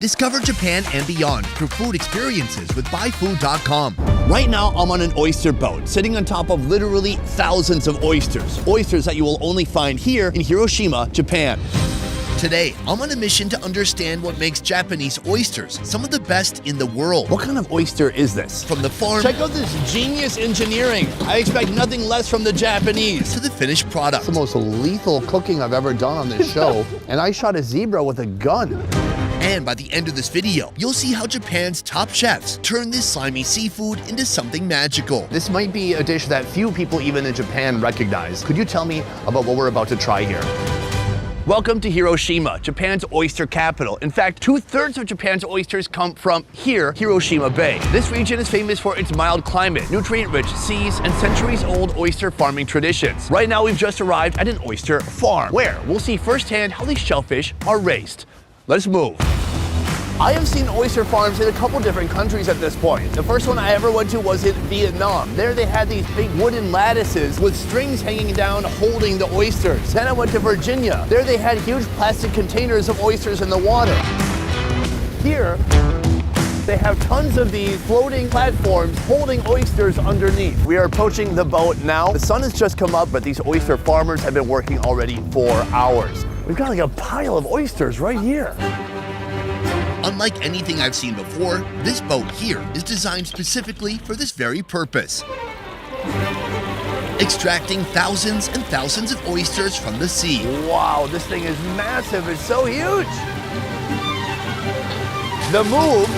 Discover Japan and beyond through food experiences with BuyFood.com. Right now, I'm on an oyster boat, sitting on top of literally thousands of oysters. Oysters that you will only find here in Hiroshima, Japan. Today, I'm on a mission to understand what makes Japanese oysters some of the best in the world. What kind of oyster is this? From the farm Check out this genius engineering. I expect nothing less from the Japanese. to the finished product. It's the most lethal cooking I've ever done on this show. And I shot a zebra with a gun. And by the end of this video, you'll see how Japan's top chefs turn this slimy seafood into something magical. This might be a dish that few people even in Japan recognize. Could you tell me about what we're about to try here? Welcome to Hiroshima, Japan's oyster capital. In fact, 2/3 of Japan's oysters come from here, Hiroshima Bay. This region is famous for its mild climate, nutrient-rich seas, and centuries-old oyster farming traditions. Right now, we've just arrived at an oyster farm, where we'll see firsthand how these shellfish are raised. Let's move. I have seen oyster farms in a couple different countries at this point. The first one I ever went to was in Vietnam. There they had these big wooden lattices with strings hanging down holding the oysters. Then I went to Virginia. There they had huge plastic containers of oysters in the water. Here, they have tons of these floating platforms holding oysters underneath. We are approaching the boat now. The sun has just come up, but these oyster farmers have been working already for hours. We've got like a pile of oysters right here. Unlike anything I've seen before, this boat here is designed specifically for this very purpose. Extracting thousands and thousands of oysters from the sea. Wow, this thing is massive. It's so huge. The move,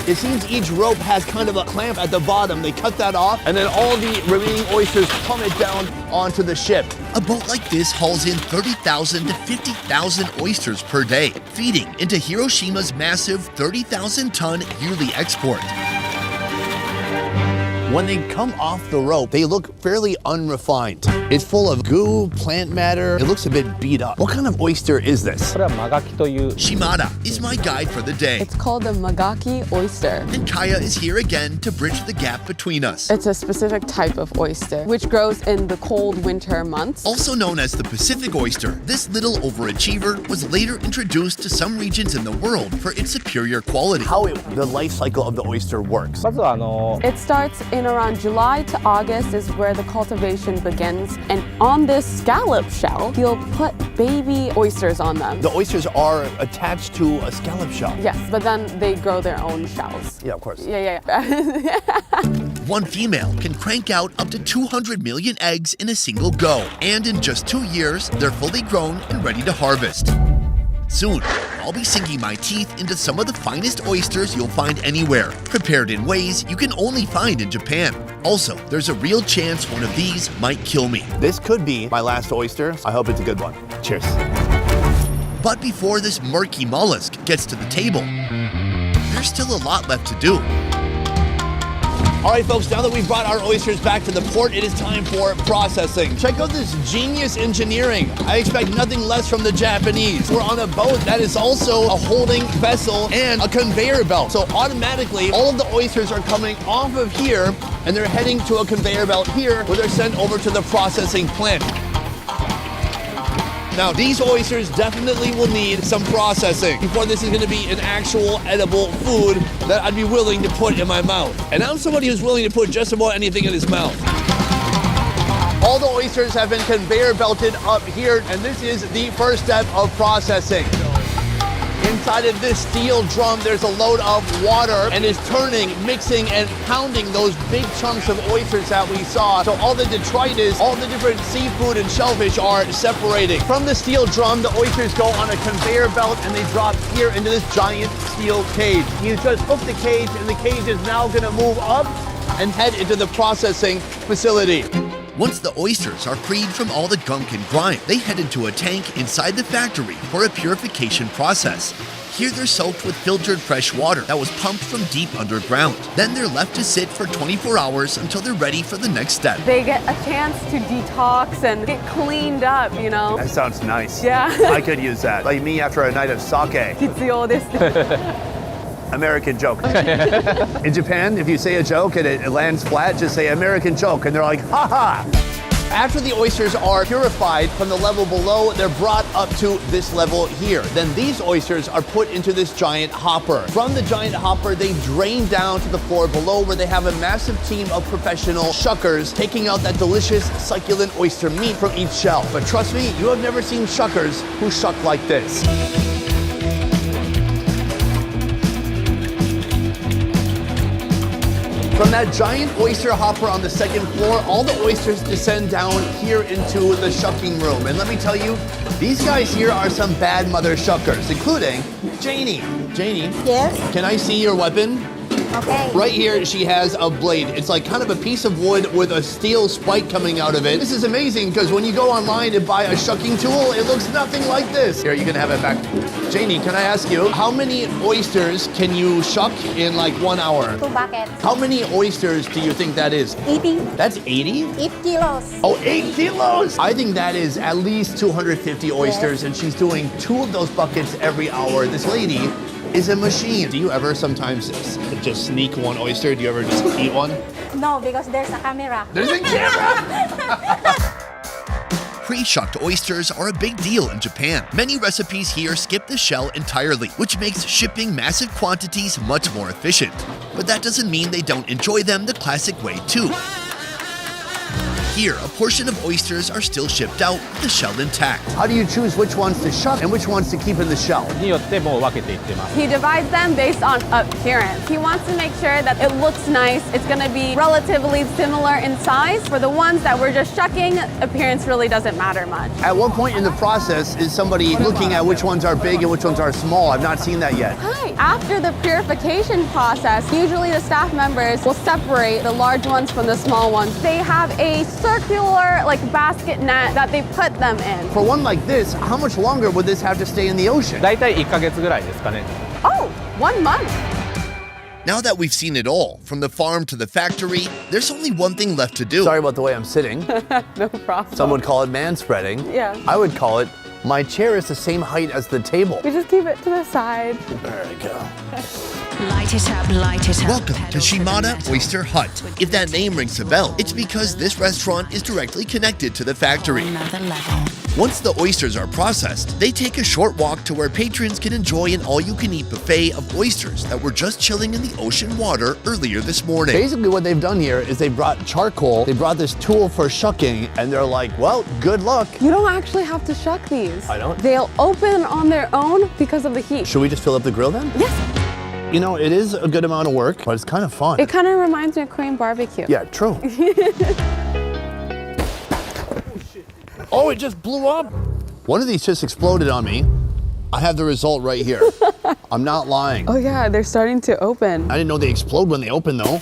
it seems each rope has kind of a clamp at the bottom. They cut that off, and then all the remaining oysters plummet down onto the ship. A boat like this hauls in 30,000 to 50,000 oysters per day, feeding into Hiroshima's massive 30,000-ton yearly export. When they come off the rope, they look fairly unrefined. It's full of goo, plant matter. It looks a bit beat up. What kind of oyster is this? これはマガキという Shimada is my guide for the day, It's called a magaki oyster. and Kaya is here again to bridge the gap between us. It's a specific type of oyster, which grows in the cold winter months. Also known as the Pacific oyster, this little overachiever was later introduced to some regions in the world for its superior quality. How the life cycle of the oyster works. まずは It starts in around July to August is where the cultivation begins. And on this scallop shell, you'll put baby oysters on them. The oysters are attached to a scallop shell. Yes, but then they grow their own shells. Yeah, of course. Yeah. One female can crank out up to 200 million eggs in a single go, and in just 2 years, they're fully grown and ready to harvest. Soon, I'll be sinking my teeth into some of the finest oysters you'll find anywhere, prepared in ways you can only find in Japan. Also, there's a real chance one of these might kill me. This could be my last oyster. I hope it's a good one. Cheers. But before this murky mollusk gets to the table, there's still a lot left to do. All right, folks, now that we've brought our oysters back to the port, it is time for processing. Check out this genius engineering. I expect nothing less from the Japanese. We're on a boat that is also a holding vessel and a conveyor belt. So automatically, all of the oysters are coming off of here, and they're heading to a conveyor belt here, where they're sent over to the processing plant. Now, these oysters definitely will need some processing before this is going to be an actual edible food that I'd be willing to put in my mouth. And I'm somebody who's willing to put just about anything in his mouth. All the oysters have been conveyor belted up here, and this is the first step of processing. Inside of this steel drum, there's a load of water, and it's turning, mixing, and pounding those big chunks of oysters that we saw. So all the detritus, all the different seafood and shellfish are separating. From the steel drum, the oysters go on a conveyor belt, and they drop here into this giant steel cage. You just hook the cage, and the cage is now gonna move up and head into the processing facility. Once the oysters are freed from all the gunk and grime, they head into a tank inside the factory for a purification process. Here they're soaked with filtered fresh water that was pumped from deep underground. Then they're left to sit for 24 hours until they're ready for the next step. They get a chance to detox and get cleaned up, you know? That sounds nice. Yeah. I could use that. Like me after a night of sake. 必要です。 American joke. In Japan, if you say a joke and it lands flat, just say American joke, and they're like, ha ha! After the oysters are purified from the level below, they're brought up to this level here. Then these oysters are put into this giant hopper. From the giant hopper, they drain down to the floor below where they have a massive team of professional shuckers taking out that delicious, succulent oyster meat from each shell. But trust me, you have never seen shuckers who shuck like this. From that giant oyster hopper on the second floor, all the oysters descend down here into the shucking room. And let me tell you, these guys here are some bad mother shuckers, including Janie. Janie, Yes. can I see your weapon? Okay. Right here, she has a blade. It's like kind of a piece of wood with a steel spike coming out of it. This is amazing because when you go online and buy a shucking tool, it looks nothing like this. Here, you can have it back. Janie, can I ask you, how many oysters can you shuck in like 1 hour? 2 buckets. How many oysters do you think that is? 80. That's 80? 8 kilos. Oh, 8 kilos! I think that is at least 250 oysters, and she's doing 2 of those buckets every hour. This lady is a machine. Do you ever sometimes just sneak one oyster? Do you ever just eat one? No, because there's a camera. There's a camera! Pre-shucked oysters are a big deal in Japan. Many recipes here skip the shell entirely, which makes shipping massive quantities much more efficient. But that doesn't mean they don't enjoy them the classic way too. Here, a portion of oysters are still shipped out with the shell intact. How do you choose which ones to shuck and which ones to keep in the shell? によってもう分けていってます。 He divides them based on appearance. He wants to make sure that it looks nice. It's going to be relatively similar in size. For the ones that we're just shucking, appearance really doesn't matter much. At what point in the process is somebody looking at which ones are big and which ones are small? I've not seen that yet. Hi. After the purification process, usually the staff members will separate the large ones from the small ones. They have a circular like basket net that they put them in. For one like this, how much longer would this have to stay in the ocean? だいたい1ヶ月ぐらいですかね。 Oh, 1 month. Now that we've seen it all, from the farm to the factory, there's only one thing left to do. Sorry about the way I'm sitting. No problem. Some would call it manspreading. Yeah. I would call it, my chair is the same height as the table. We just keep it to the side. There we go. Light it up, light it up. Welcome to Pedal Shimada metal. Oyster Hut. If that name rings a bell, it's because this restaurant is directly connected to the factory. Another level. Once the oysters are processed, they take a short walk to where patrons can enjoy an all-you-can-eat buffet of oysters that were just chilling in the ocean water earlier this morning. Basically what they've done here is they brought charcoal, they brought this tool for shucking, and they're like, well, good luck. You don't actually have to shuck these. I don't? They'll open on their own because of the heat. Should we just fill up the grill then? Yes. You know, it is a good amount of work, but it's kind of fun. It kind of reminds me of Korean barbecue. Yeah, true. Oh, it just blew up. One of these just exploded on me. I have the result right here. I'm not lying. Oh yeah, they're starting to open. I didn't know they explode when they open though.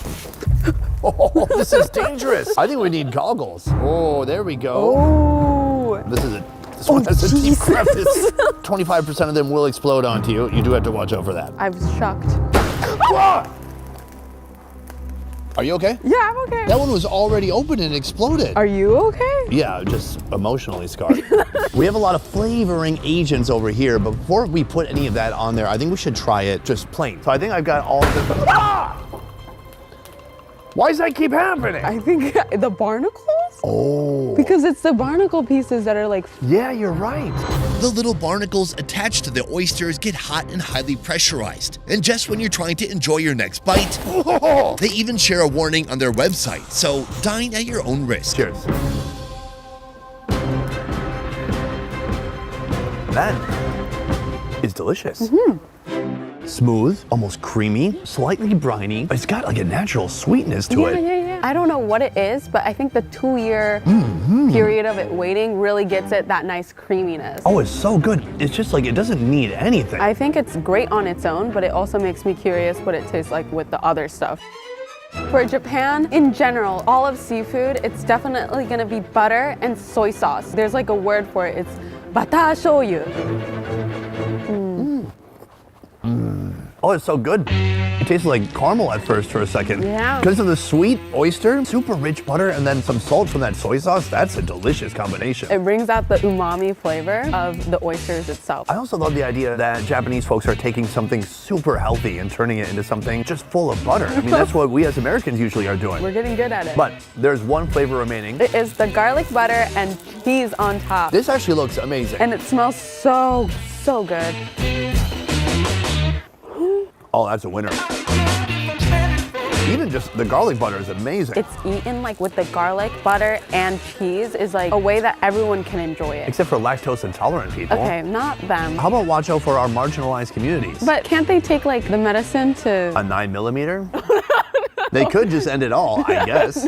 Oh, this is dangerous. I think we need goggles. Oh, there we go. Oh. This one has a deep crevice. 25% of them will explode onto you. You do have to watch out for that. I was shocked. Ah! Are you okay? Yeah, I'm okay. That one was already open and exploded. Are you okay? Yeah, just emotionally scarred. We have a lot of flavoring agents over here, but before we put any of that on there, I think we should try it just plain. So I think I've got all of the... Ah! Why does that keep happening? I think the barnacles? Oh. Because it's the barnacle pieces that are like, Yeah, you're right. The little barnacles attached to the oysters get hot and highly pressurized. And just when you're trying to enjoy your next bite, they even share a warning on their website, so dine at your own risk. Cheers. That is delicious. Smooth, almost creamy, slightly briny. It's got like a natural sweetness to it. yeah. I don't know what it is, but I think the 2-year period of it waiting really gets it that nice creaminess. Oh, it's so good. It's just like it doesn't need anything. I think it's great on its own, but it also makes me curious what it tastes like with the other stuff. For Japan, in general, all of seafood, it's definitely gonna be butter and soy sauce. There's like a word for it, it's bata shoyu. Oh, it's so good. It tasted like caramel at first for a second. Yeah. Because of the sweet oyster, super rich butter, and then some salt from that soy sauce, that's a delicious combination. It brings out the umami flavor of the oysters itself. I also love the idea that Japanese folks are taking something super healthy and turning it into something just full of butter. I mean, that's what we as Americans usually are doing. We're getting good at it. But there's one flavor remaining. It is the garlic butter and cheese on top. This actually looks amazing. And it smells so, so good. Oh, that's a winner. Even just the garlic butter is amazing. It's eaten like with the garlic, butter, and cheese is like a way that everyone can enjoy it. Except for lactose intolerant people. Okay, not them. How about watch out for our marginalized communities? But can't they take like the medicine to... A 9mm? They could just end it all, I guess.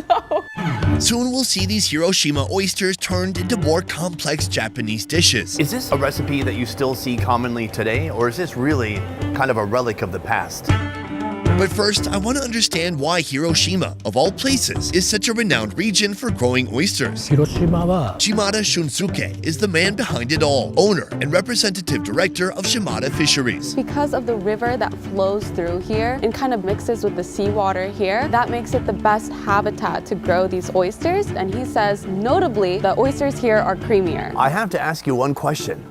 Soon we'll see these Hiroshima oysters turned into more complex Japanese dishes. Is this a recipe that you still see commonly today, or is this really kind of a relic of the past? But first, I want to understand why Hiroshima, of all places, is such a renowned region for growing oysters. 広島は Shimada Shunsuke is the man behind it all, owner and representative director of Shimada Fisheries. Because of the river that flows through here and kind of mixes with the seawater here, that makes it the best habitat to grow these oysters. And he says, notably, the oysters here are creamier. I have to ask you one question.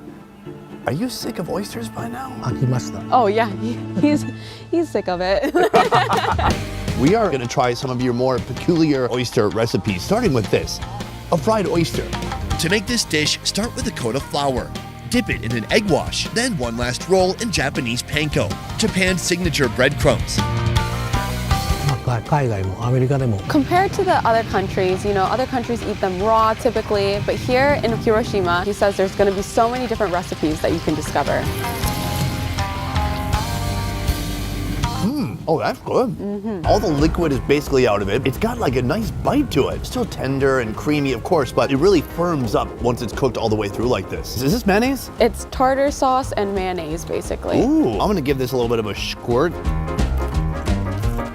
Are you sick of oysters by now? 飽きました Oh yeah, he's sick of it. We are going to try some of your more peculiar oyster recipes, starting with this, a fried oyster. To make this dish, start with a coat of flour. Dip it in an egg wash, then one last roll in Japanese panko, Japan's signature breadcrumbs. まあ海外もアメリカでも Compared to the other countries, you know, other countries eat them raw typically, but here in Hiroshima, he says there's going to be so many different recipes that you can discover. Oh, that's good. All the liquid is basically out of it. It's got like a nice bite to it. Still tender and creamy, of course, but it really firms up once it's cooked all the way through like this. Is this mayonnaise? It's tartar sauce and mayonnaise, basically. Ooh, I'm gonna give this a little bit of a squirt.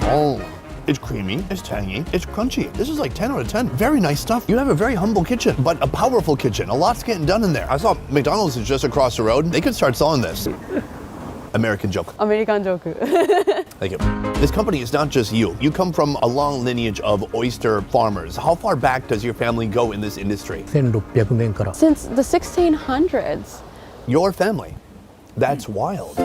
Oh, it's creamy, it's tangy, it's crunchy. This is like 10 out of 10. Very nice stuff. You have a very humble kitchen, but a powerful kitchen. A lot's getting done in there. I saw McDonald's is just across the road. They could start selling this. American joke. American joke. Thank you. This company is not just you. You come from a long lineage of oyster farmers. How far back does your family go in this industry? 1600年から Since the 1600s. Your family. That's wild.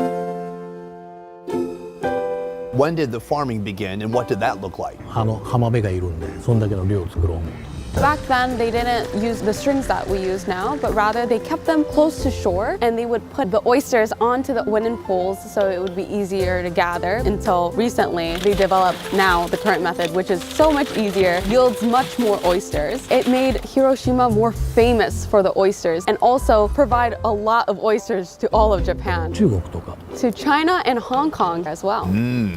When did the farming begin and what did that look like? 浜辺がいるんでそんだけの量を作ろう思う Back then, they didn't use the strings that we use now, but rather they kept them close to shore and they would put the oysters onto the wooden poles so it would be easier to gather. Until recently, they developed now the current method, which is so much easier, yields much more oysters. It made Hiroshima more famous for the oysters and also provide a lot of oysters to all of Japan, 中国とか to China and Hong Kong as well.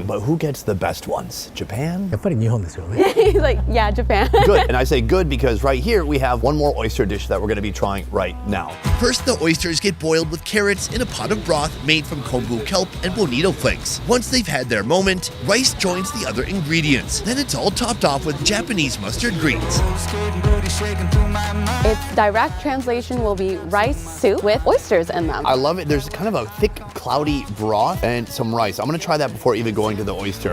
But who gets the best ones? Japan? やっぱり日本ですよね He's like, yeah, Japan. Good. And I say good because right here we have one more oyster dish that we're going to be trying right now. First, the oysters get boiled with carrots in a pot of broth made from kombu kelp and bonito flakes. Once they've had their moment, rice joins the other ingredients. Then it's all topped off with Japanese mustard greens. Its direct translation will be rice soup with oysters in them. I love it. There's kind of a thick, cloudy broth and some rice. I'm going to try that before even going to the oyster.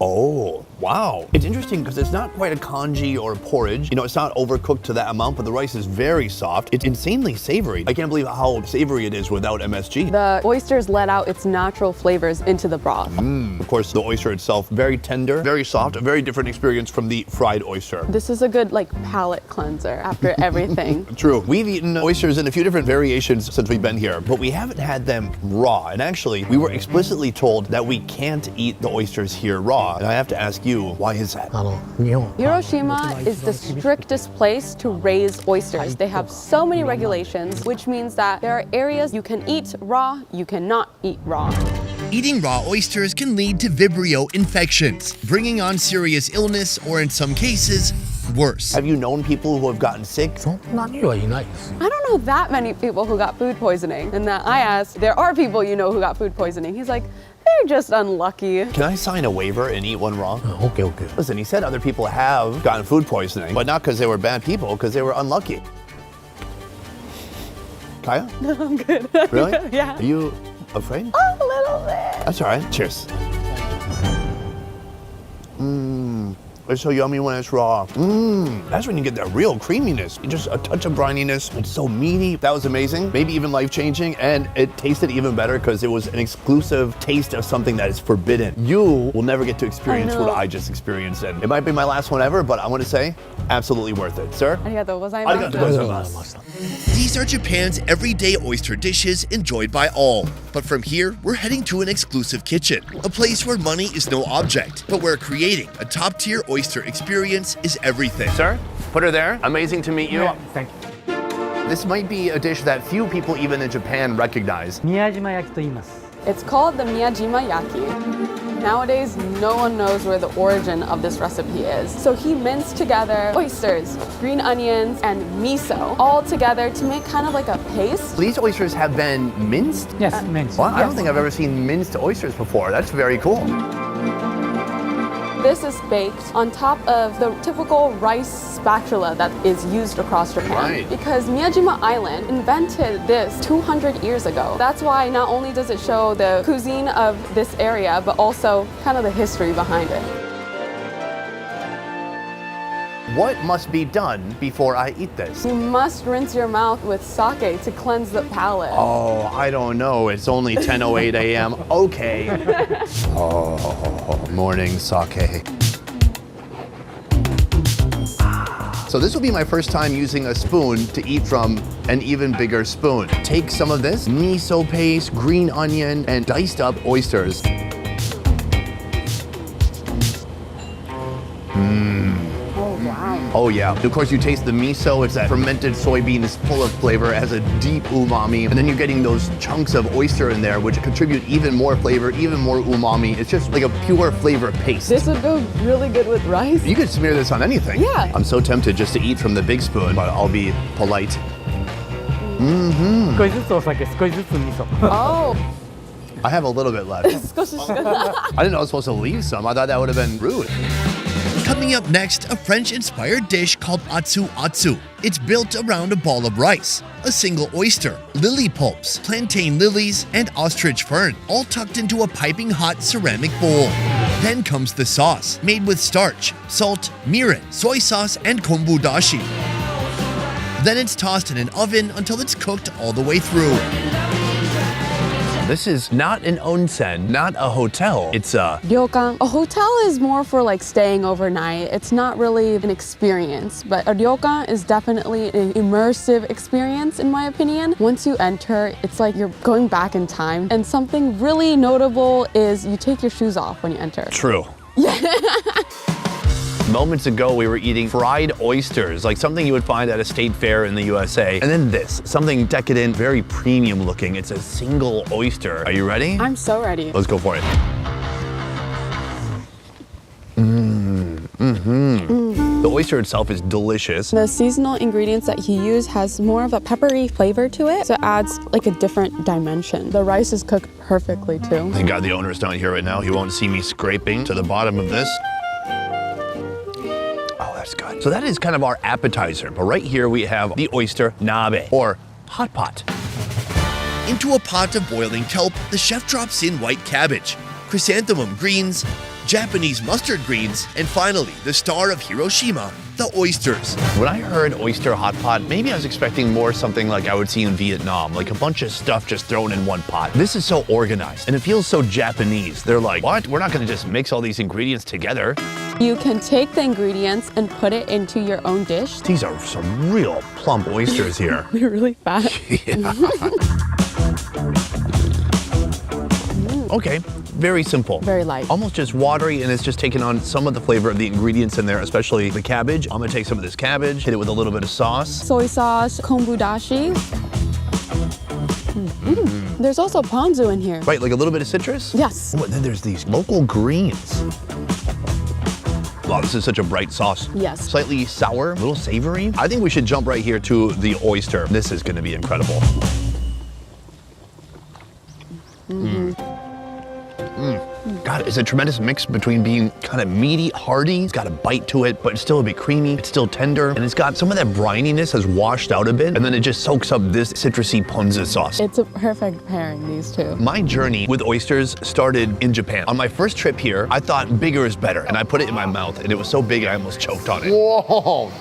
Oh, wow. It's interesting because it's not quite a congee or a porridge. You know, it's not overcooked to that amount, but the rice is very soft. It's insanely savory. I can't believe how savory it is without MSG. The oysters let out its natural flavors into the broth. Of course, the oyster itself, very tender, very soft, a very different experience from the fried oyster. This is a good like palate cleanser after everything. True. We've eaten oysters in a few different variations since we've been here, but we haven't had them raw. And actually, we were explicitly told that we can't eat the oysters here raw. And I have to ask you, why is that? 日本 Hiroshima is the strictest place to raise oysters. They have so many regulations, which means that there are areas you can eat raw, you cannot eat raw. Eating raw oysters can lead to Vibrio infections, bringing on serious illness or, in some cases, worse. Have you known people who have gotten sick? そんなにはいないです I don't know that many people who got food poisoning. And that I asked, there are people you know who got food poisoning. He's like, they're just unlucky. Can I sign a waiver and eat one raw? OK Listen, he said other people have gotten food poisoning, but not because they were bad people, because they were unlucky. Kaya? I'm good. Really? Yeah. Are you afraid? A little bit. That's all right. Cheers. It's so yummy when it's raw. That's when you get that real creaminess. Just a touch of brininess. It's so meaty. That was amazing. Maybe even life-changing. And it tasted even better because it was an exclusive taste of something that is forbidden. You will never get to experience what I just experienced. And it might be my last one ever, but I want to say, absolutely worth it. Sir? Arigatou gozaimasu. Arigatou gozaimasu. These are Japan's everyday oyster dishes enjoyed by all. But from here, we're heading to an exclusive kitchen, a place where money is no object, but where creating a top-tier oyster experience is everything. Sir, put her there. Amazing to meet you. Thank you. This might be a dish that few people even in Japan recognize. 宮島焼きと言います。 It's called the Miyajima Yaki. Nowadays, no one knows where the origin of this recipe is. So he minced together oysters, green onions, and miso all together to make kind of like a paste. These oysters have been minced? Yes, minced. Well, I don't think I've ever seen minced oysters before. That's very cool. This is baked on top of the typical rice spatula that is used across Japan. Right. Because Miyajima Island invented this 200 years ago. That's why not only does it show the cuisine of this area, but also kind of the history behind it. What must be done before I eat this? You must rinse your mouth with sake to cleanse the palate. Oh, I don't know. It's only 10:08 a.m. Okay. Oh, morning sake. So this will be my first time using a spoon to eat from an even bigger spoon. Take some of this miso paste, green onion, and diced up oysters. Oh yeah. Of course, you taste the miso. It's that fermented soybean. It's full of flavor. It has a deep umami. And then you're getting those chunks of oyster in there, which contribute even more flavor, even more umami. It's just like a pure flavor paste. This would go really good with rice. You could smear this on anything. Yeah. I'm so tempted just to eat from the big spoon, but I'll be polite. 少しずつお酒、少しずつ味噌。 Oh, I have a little bit left. I didn't know I was supposed to leave some. I thought that would have been rude. Coming up next, a French-inspired dish called atsu atsu. It's built around a ball of rice, a single oyster, lily pulps, plantain lilies, and ostrich fern, all tucked into a piping hot ceramic bowl. Then comes the sauce, made with starch, salt, mirin, soy sauce, and kombu dashi. Then it's tossed in an oven until it's cooked all the way through. This is not an onsen, not a hotel. It's a... ryokan. A hotel is more for like staying overnight. It's not really an experience, but a ryokan is definitely an immersive experience in my opinion. Once you enter, it's like you're going back in time. And something really notable is you take your shoes off when you enter. True. Moments ago, we were eating fried oysters, like something you would find at a state fair in the USA. And then this, something decadent, very premium looking. It's a single oyster. Are you ready? I'm so ready. Let's go for it. The oyster itself is delicious. The seasonal ingredients that he used has more of a peppery flavor to it, so it adds like a different dimension. The rice is cooked perfectly too. Thank God the owner's not here right now. He won't see me scraping to the bottom of this. That's good. So that is kind of our appetizer, but right here we have the oyster nabe, or hot pot. Into a pot of boiling kelp, the chef drops in white cabbage, chrysanthemum greens, Japanese mustard greens, and finally, the star of Hiroshima, the oysters. When I heard oyster hot pot, maybe I was expecting more something like I would see in Vietnam, like a bunch of stuff just thrown in one pot. This is so organized, and it feels so Japanese. They're like, what? We're not gonna just mix all these ingredients together. You can take the ingredients and put it into your own dish. These are some real plump oysters here. They're really fat. Okay, very simple. Very light. Almost just watery, and it's just taking on some of the flavor of the ingredients in there, especially the cabbage. I'm gonna take some of this cabbage, hit it with a little bit of sauce. Soy sauce, kombu dashi. There's also ponzu in here. Right, like a little bit of citrus? Yes. Oh, and then there's these local greens. Wow, this is such a bright sauce. Yes. Slightly sour, a little savory. I think we should jump right here to the oyster. This is gonna be incredible. God, God, it's a tremendous mix between being kind of meaty, hearty, it's got a bite to it, but it's still a bit creamy, it's still tender, and it's got some of that brininess has washed out a bit, and then it just soaks up this citrusy ponzu sauce. It's a perfect pairing, these two. My journey with oysters started in Japan. On my first trip here, I thought bigger is better, and I put it in my mouth, and it was so big I almost choked on it. Whoa!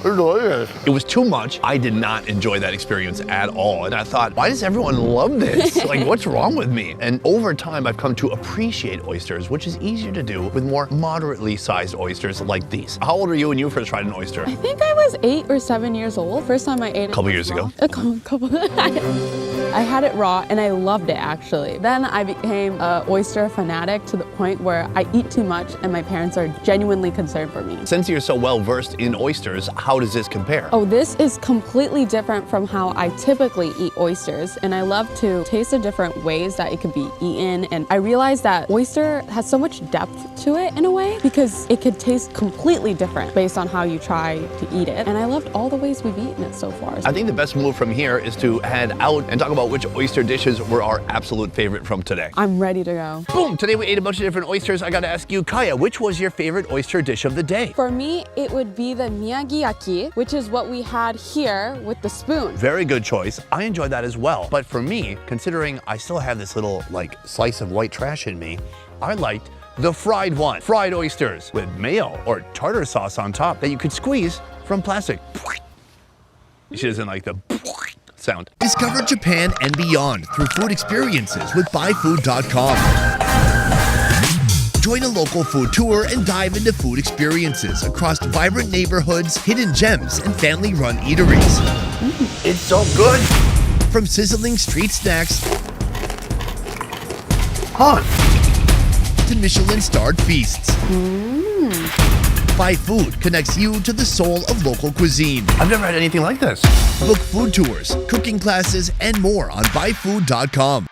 It was too much. I did not enjoy that experience at all. And I thought, why does everyone love this? Like, what's wrong with me? And over time, I've come to appreciate oysters, which is easier to do with more moderately sized oysters like these. How old are you when you first tried an oyster? I think I was 8 or 7 years old. First time I ate it. A couple years ago. A couple. I had it raw and I loved it actually. Then I became an oyster fanatic to the point where I eat too much and my parents are genuinely concerned for me. Since you're so well versed in oysters, how does this compare? Oh, this is completely different from how I typically eat oysters, and I love to taste the different ways that it could be eaten. And I realized that oyster has so much depth to it in a way because it could taste completely different based on how you try to eat it. And I loved all the ways we've eaten it so far. I think the best move from here is to head out and talk about which oyster dishes were our absolute favorite from today. I'm ready to go. Boom! Today we ate a bunch of different oysters. I gotta ask you, Kaya, which was your favorite oyster dish of the day? For me, it would be the miyagi-yaki, which is what we had here with the spoon. Very good choice. I enjoyed that as well. But for me, considering I still have this little like slice of white trash in me, I liked the fried one. Fried oysters with mayo or tartar sauce on top that you could squeeze from plastic. She doesn't like the sound. Discover Japan and beyond through food experiences with buyfood.com. Join a local food tour and dive into food experiences across vibrant neighborhoods, hidden gems, and family-run eateries. It's so good. From sizzling street snacks to Michelin-starred feasts. Buy Food connects you to the soul of local cuisine. I've never had anything like this. Book food tours, cooking classes, and more on buyfood.com.